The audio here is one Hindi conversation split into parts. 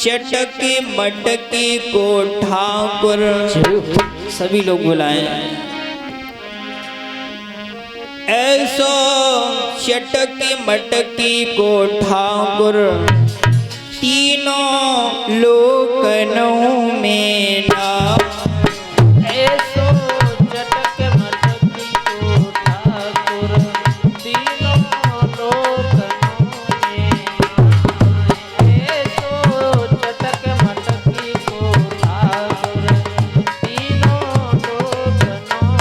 चटकी मटकी को ठाकुर। सभी लोग बुलाएं। ऐसो चटकी मटकी को ठाकुर, तीनों लोकनों में नाम। ऐसो चटक मटकी को ठाकुर, तीनों लोकनों में नाम। ऐसो चटक मटकी को ठाकुर, तीनों लोकनों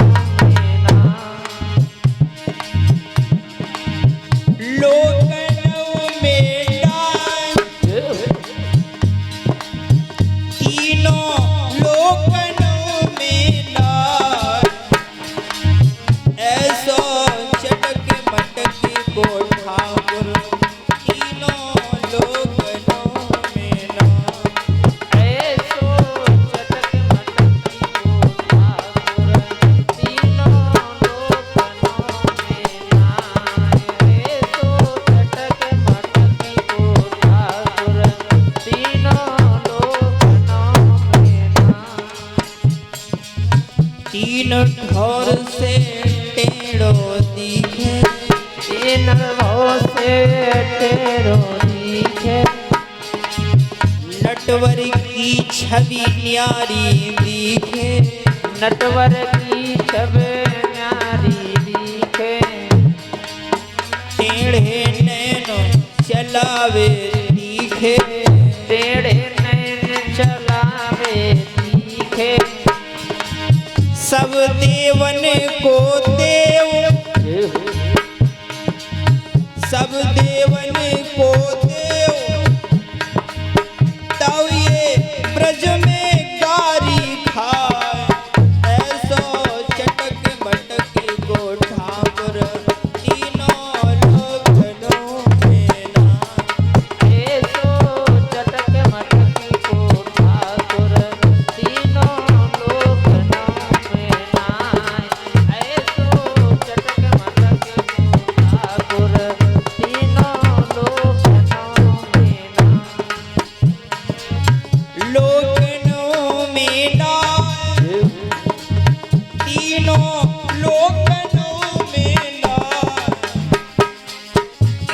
में नाम। लोकनों में नाम, तीनों लोकनों में नाम। ऐसो चटक मटकी को ठाकुर, तीनों लोकनों में नाम। ऐसो चटक मटकी को ठाकुर, तीनों लोकनों में नाम। ऐसो चटक मटकी को ठाकुर, तीनों लोकनों में नाम। तीन ठोर से टेढ़ो दिखे, तीन भव से टेढ़ो दिखे, नटवर की छवि न्यारी दिखे। नटवर की छवि न्यारी दिखे। टेढ़े नैन चलावे दिखे, टेढ़े नैन चलावे दिखे। सब देवन को देव, सब देवन को देव। तब ये ब्रज में कारी खाए। ऐसो चटक मटकी को ठाकुर, तीनों लोकनों में नाम। ऐसो चटक मटकी को ठाकुर, तीनों लोकनों में नाम। ऐसो चटक मटकी को ठाकुर, तीनों लोकनों में नाम। लोकनों में नाम, तीनों लोकनों में नाम।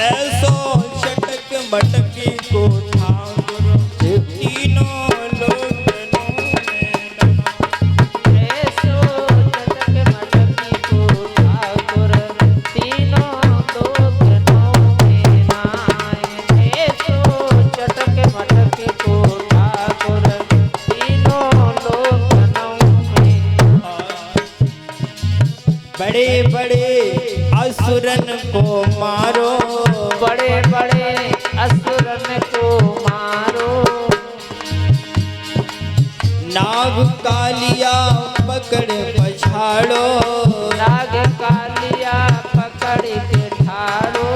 ऐसो चटक मटकी को ठाकुर, तीनों लोकनों में नाम। ऐसो चटक मटकी को ठाकुर, तीनों लोकनों में नाम। ऐसो चटक मटकी को ठाकुर, तीनों लोकनों में नाम। बड़े बड़े असुरन को मारो, बड़े बड़े असुरन को मारो। नाग कालिया पकड़ पछाड़ो। नाग कालिया पकड़ के ठाड़ो।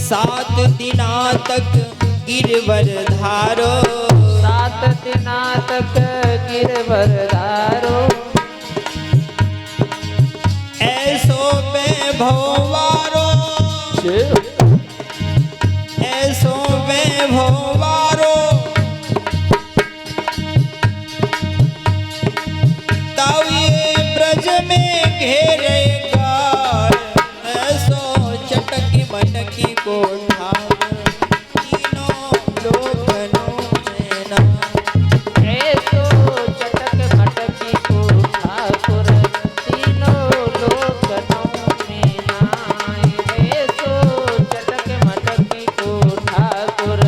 7 दिना तक गिरवर धारो। 7 दिना तक गिरवर धारो। ऐसो वैभवारो, ऐसो वैभवारो। तब ये ब्रज में घेरेगा। ऐसो चटकी मटकी को ठाकुर, तीनों लोकनों में नाम। ऐसो चटक मटकी को ठाकुर, तीनों लोकनों में नाम। ऐसो चटक मटकी को ठाकुर,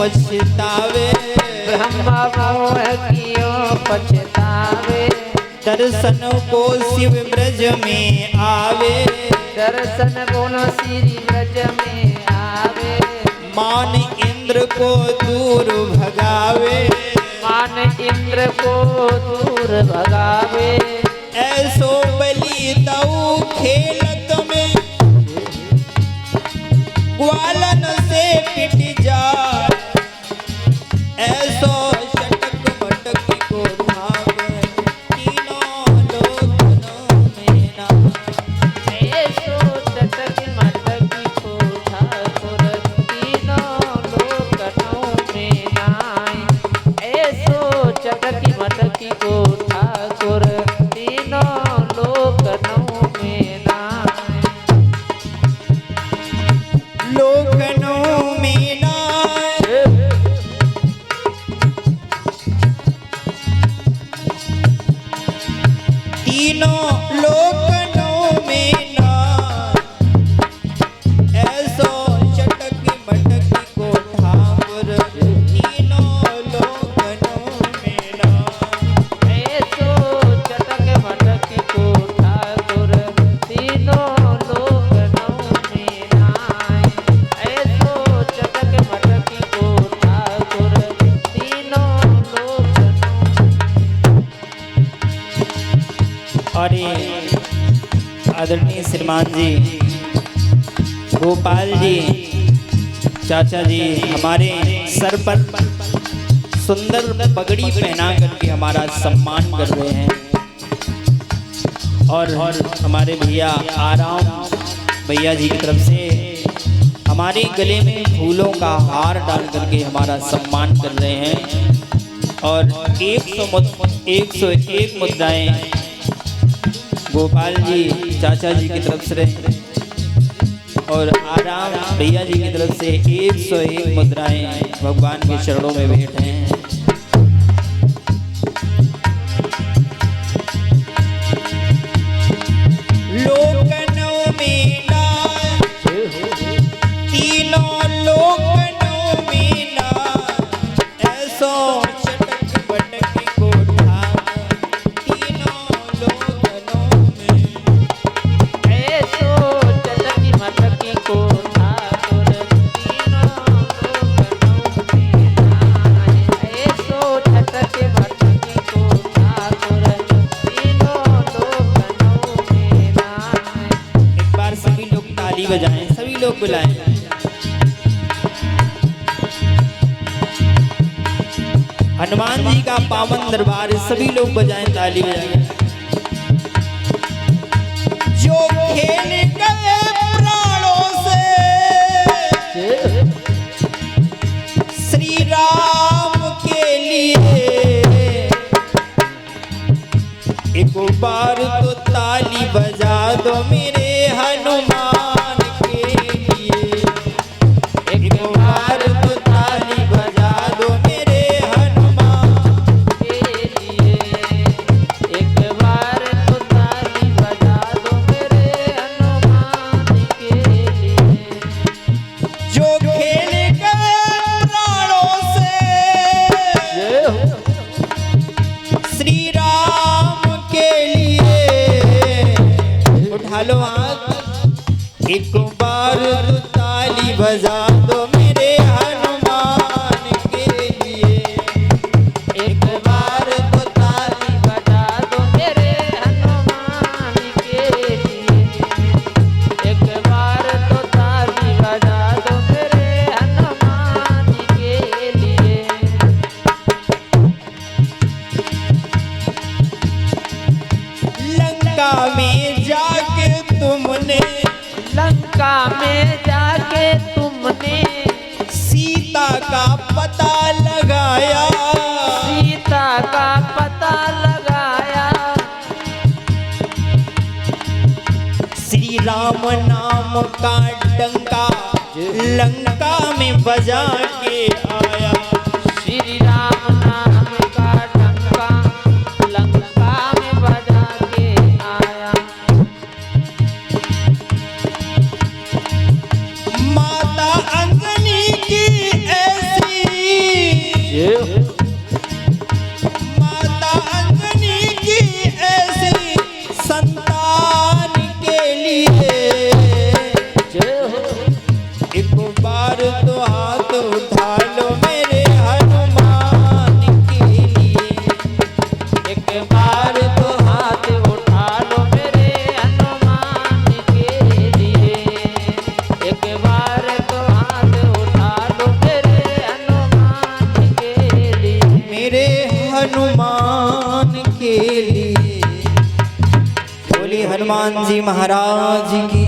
पछतावे। ब्रह्मा मोह क्यों पछतावे। दर्शन को शिव ब्रज में आवे। दर्शन बोलो श्री ब्रज में आवे। मान इंद्र को दूर भगावे। मान इंद्र को दूर भगावे। ऐसो बलि दऊ खेलत में ग्वालन से पिट जाए। ऐसो चटक मटक को भावे तीनों लोकनों में ना। ऐसो चटक मटक को ठाकुर तीनों लोकनों में नाय। ऐसो चटक मटक को ठाकुर तीनों लोकनों में नाय। लोकनों में ना। तीनों लोकनों में ना। ऐसो चटक मटक को ठाकुर तीनों लोकनों में ना। ऐसो चटक मटक को ठाकुर तीनों लोकनों में नाय। ऐसो चटक मटक को ठाकुर तीनों लोकनों। और ये आदरणीय श्रीमान जी गोपाल जी चाचा जी हमारे सर पर सुंदर पगड़ी पहना करके हमारा सम्मान कर रहे हैं। और हमारे भैया आराम भैया जी की तरफ से हमारे गले में फूलों का हार डाल करके हमारा सम्मान कर रहे हैं। और 101 मुद्राएं गोपाल जी चाचा जी की तरफ से और आराम भैया जी की तरफ से 101 मुद्राएं भगवान के चरणों में भेंट हैं। लोकनों में ना। तीनों लोकनों में ना। ऐसो चटक बटक को ठाकुर तीनों लोकनों में। ऐसो चटक मटक को ठाकुर तीनों लोकनों में नाय। ऐसो चटक मटक को ठाकुर तीनों लोकनों में नाय। एक बार सभी लोग ताली बजाएं, सभी लोग बुलाएं। हनुमान जी का पावन दरबार है, सभी लोग बजाएं, ताली बजाएं। जो खेल गए प्राणों से श्री राम के लिए। एक बार तो ताली बजा दो मेरे हनुमान के लिए। एक बार तो ताली बजा दो मेरे हनुमान के लिए। एक बार तो ताली बजा दो मेरे हनुमान के लिए। जो खेल गए प्राणों से श्री राम के लिए। उठा लो हाथ। एक बार तो ताली बजा दो मेरे हनुमान के लिए। एक बार तो ताली बजा दो मेरे हनुमान के लिए। एक बार तो ताली बजा दो मेरे हनुमान के लिए। लंका में जाके तुमने। लंका में जाके तुमने सीता का पता लगाया। सीता का पता लगाया। श्री राम नाम का डंका लंका में बजा के आया। श्री राम नाम का डंका लंका में बजा के आया। माता अंजनी की ऐसी माता अंजनी की ऐसी संतान के लिए एक बार तो हाथ उठा लो मेरे हनुमान के लिए। एक बार तो हाथ उठा लो मेरे हनुमान के लिए। एक बार तो हाथ उठा लो मेरे हनुमान के लिए। मेरे हनुमान के लिए। बोली हनुमान जी महाराज की